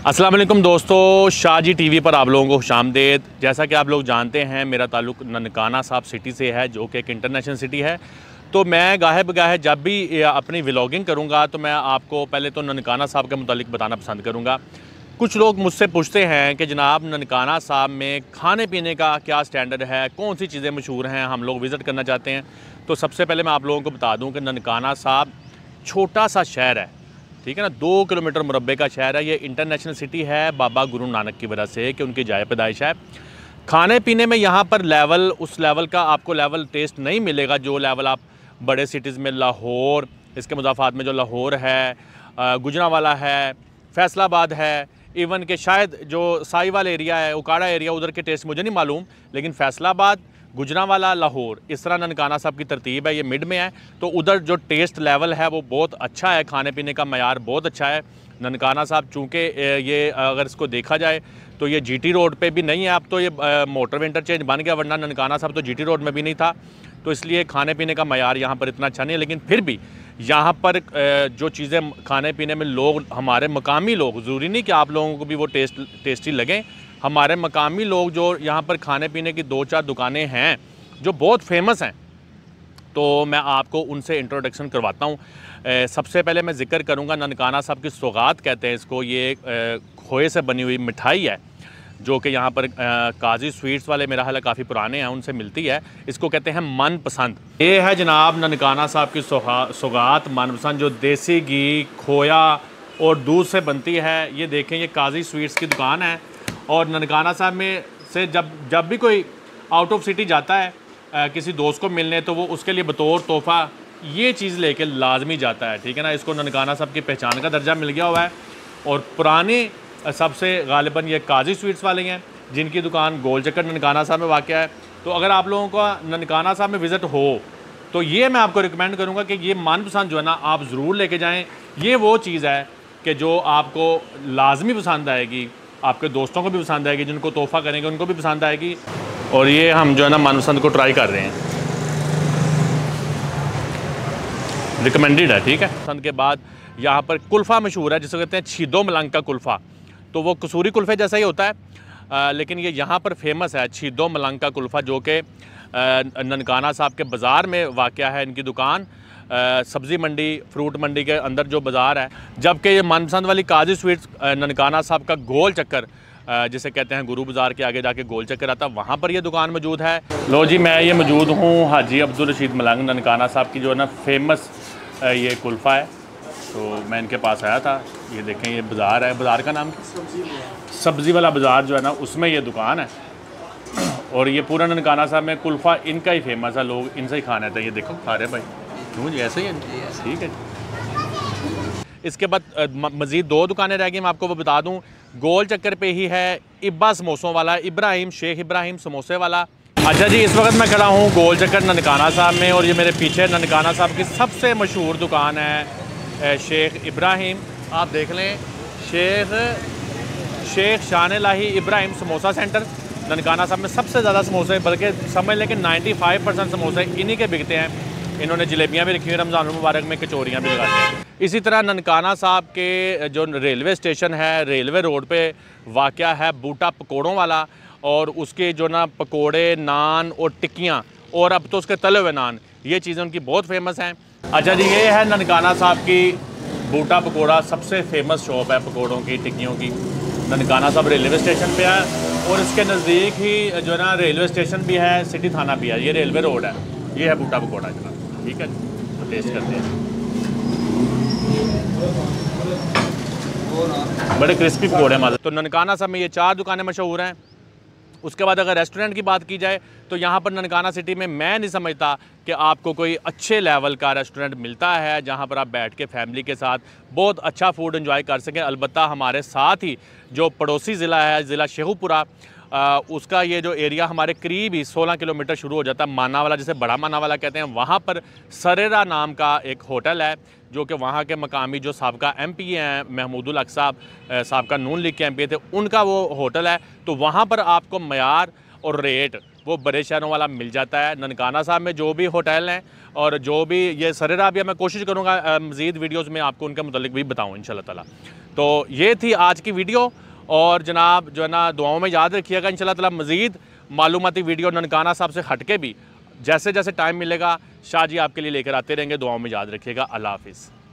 अस्सलाम वालेकुम दोस्तों, शाहजी टीवी पर आप लोगों को खुशामदीद। जैसा कि आप लोग जानते हैं, मेरा ताल्लुक़ ननकाना साहब सिटी से है, जो कि एक इंटरनेशनल सिटी है। तो मैं गाहे बगाहे जब भी अपनी व्लॉगिंग करूंगा तो मैं आपको पहले तो ननकाना साहब के मुतालिक बताना पसंद करूंगा। कुछ लोग मुझसे पूछते हैं कि जनाब ननकाना साहब में खाने पीने का क्या स्टैंडर्ड है, कौन सी चीज़ें मशहूर हैं, हम लोग विज़िट करना चाहते हैं। तो सबसे पहले मैं आप लोगों को बता दूँ कि ननकाना साहब छोटा सा शहर है, ठीक है ना, 2 किलोमीटर मुरब्बे का शहर है। ये इंटरनेशनल सिटी है बाबा गुरु नानक की वजह से कि उनकी जाए पैदाइश है। खाने पीने में यहाँ पर लेवल उस लेवल का आपको लेवल टेस्ट नहीं मिलेगा जो लेवल आप बड़े सिटीज़ में लाहौर, इसके मुज़ाफ़ात में जो लाहौर है, गुजरांवाला है, फैसलाबाद है, इवन के शायद जो साहिवाल एरिया है, उकाड़ा एरिया, उधर के टेस्ट मुझे नहीं मालूम, लेकिन फैसलाबाद, गुजरांवाला, लाहौर, इस तरह ननकाना साहब की तरतीब है। ये मिड में है, तो उधर जो टेस्ट लेवल है वो बहुत अच्छा है, खाने पीने का मयार बहुत अच्छा है। ननकाना साहब चूँकि ये अगर इसको देखा जाए तो ये जीटी रोड पे भी नहीं है, अब तो ये मोटरवे इंटरचेंज बन गया, वरना ननकाना साहब तो जीटी रोड में भी नहीं था। तो इसलिए खाने पीने का मयार यहाँ पर इतना अच्छा नहीं है, लेकिन फिर भी यहाँ पर जो चीज़ें खाने पीने में लोग, हमारे मकामी लोग, ज़रूरी नहीं कि आप लोगों को भी वो टेस्टी लगें, हमारे मकामी लोग जो यहाँ पर खाने पीने की 2-4 दुकानें हैं जो बहुत फेमस हैं, तो मैं आपको उनसे इंट्रोडक्शन करवाता हूँ। सबसे पहले मैं ज़िक्र करूँगा ननकाना साहब की सौगात कहते हैं इसको। ये खोए से बनी हुई मिठाई है जो कि यहाँ पर काजी स्वीट्स वाले मेरा ख्याल काफ़ी पुराने हैं, उनसे मिलती है। इसको कहते हैं मनपसंद। ये है जनाब ननकाना साहब की सौगात मनपसंद, जो देसी घी, खोया और दूध से बनती है। ये देखें, ये काजी स्वीट्स की दुकान है। और ननकाना साहब में से जब भी कोई आउट ऑफ सिटी जाता है किसी दोस्त को मिलने, तो वो उसके लिए बतौर तोहफ़ा ये चीज़ लेके लाजमी जाता है, ठीक है ना। इसको ननकाना साहब की पहचान का दर्जा मिल गया हुआ है। और पुराने सबसे गालिबन ये काजी स्वीट्स वाले हैं, जिनकी दुकान गोल चक्कर ननकाना साहब में वाक़ है। तो अगर आप लोगों का ननकाना साहब में विज़िट हो तो ये मैं आपको रिकमेंड करूँगा कि ये मनपसंद जो है ना आप ज़रूर लेके जाएँ। ये वो चीज़ है कि जो आपको लाजमी पसंद आएगी, आपके दोस्तों को भी पसंद आएगी, जिनको तोहफ़ा करेंगे उनको भी पसंद आएगी। और ये हम जो है ना मनपसंद को ट्राई कर रहे हैं, रिकमेंडेड है, ठीक है। पसंद के बाद यहाँ पर कुल्फ़ा मशहूर है, जिसे कहते हैं छीदो मलंग का कुल्फ़ा। तो वो कसूरी कुल्फ़े जैसा ही होता है, लेकिन ये यहाँ पर फेमस है छीदो मलंग का कुल्फ़ा, जो कि ननकाना साहब के बाज़ार में वाक़या है इनकी दुकान। सब्ज़ी मंडी, फ्रूट मंडी के अंदर जो बाज़ार है। जबकि ये मनपसंद वाली काजी स्वीट्स ननकाना साहब का गोल चक्कर, जिसे कहते हैं गुरु बाज़ार के आगे जाके गोल चक्कर आता है, वहाँ पर ये दुकान मौजूद है। लो जी, मैं ये मौजूद हूँ हाजी अब्दुल रशीद मलंग, ननकाना साहब की जो है ना फेमस ये कुल्फ़ा है। तो मैं इनके पास आया था। ये देखें, ये बाज़ार है, बाज़ार का नाम सब्ज़ी वाला बाज़ार जो है ना, उसमें ये दुकान है। और ये पूरा ननकाना साहब में कुल्फ़ा इनका ही फेमस है, लोग इनसे ही खाने थे। ये देखो खा रहे भाई, क्यों जी, ऐसे ही है, ठीक है। इसके बाद मज़ीद 2 दुकानें रह गई, मैं आपको वो बता दूं। गोल चक्कर पे ही है इब्बा समोसों वाला, इब्राहिम, शेख इब्राहिम समोसे वाला। अच्छा जी, इस वक्त मैं खड़ा हूँ गोल चक्कर ननकाना साहब में, और ये मेरे पीछे ननकाना साहब की सबसे मशहूर दुकान है शेख इब्राहिम। आप देख लें, शेख शान-ए-लाही इब्राहिम समोसा सेंटर। ननकाना साहब में सबसे ज़्यादा समोसे, बल्कि समझ लें कि 95% समोसे इन्हीं के बिकते हैं। इन्होंने जलेबियाँ भी रखी हुई, रमज़ान मुबारक में कचौरियाँ भी लगाते हैं। इसी तरह ननकाना साहब के जो रेलवे स्टेशन है, रेलवे रोड पे वाक़या है बूटा पकौड़ों वाला, और उसके जो ना पकोड़े, नान और टिक्कियाँ, और अब तो उसके तले हुए नान, ये चीज़ें उनकी बहुत फेमस हैं। अच्छा जी, ये है ननकाना साहब की बूटा पकोड़ा, सबसे फेमस शॉप है पकोड़ों की, टिक्कियों की। ननकाना साहब रेलवे स्टेशन पे है, और इसके नज़दीक ही जो ना रेलवे स्टेशन भी है, सिटी थाना भी है। ये रेलवे रोड है। ये है बूटा पकोड़ा इतना, ठीक है। तो टेस्ट करते हैं। बड़े क्रिस्पी पकौड़े मज़े। तो ननकाना साहब में ये 4 दुकानें मशहूर हैं। उसके बाद अगर रेस्टोरेंट की बात की जाए तो यहाँ पर ननकाना सिटी में मैं नहीं समझता कि आपको कोई अच्छे लेवल का रेस्टोरेंट मिलता है जहाँ पर आप बैठ के फैमिली के साथ बहुत अच्छा फूड एंजॉय कर सकें। अलबत्ता हमारे साथ ही जो पड़ोसी ज़िला है, ज़िला शेखुपुरा, उसका ये जो एरिया हमारे करीब ही 16 किलोमीटर शुरू हो जाता है, मानावाला, जिसे बड़ा मानावाला कहते हैं। वहाँ पर सरेरा नाम का एक होटल है, जो कि वहाँ के मकामी जो साबका MP हैं, महमूदुल हक साहब, साबका नून लीग के MP थे, उनका वो होटल है। तो वहाँ पर आपको मयार और रेट वो बड़े शहरों वाला मिल जाता है। ननकाना साहब में जो भी होटल हैं और जो भी ये सरेरा भी है, मैं कोशिश करूँगा मज़ीद वीडियोज़ में आपको उनके मुतालिक भी बताऊँ इंशाल्लाह ताला। तो ये थी आज की वीडियो, और जनाब जो है ना दुआओं में याद रखिएगा। इंशाल्लाह ताला मज़ीद मालूमाती वीडियो ननकाना साहब से हट के भी जैसे जैसे टाइम मिलेगा शाह जी आपके लिए लेकर आते रहेंगे। दुआओं में याद रखिएगा। अल्लाह हाफिज़।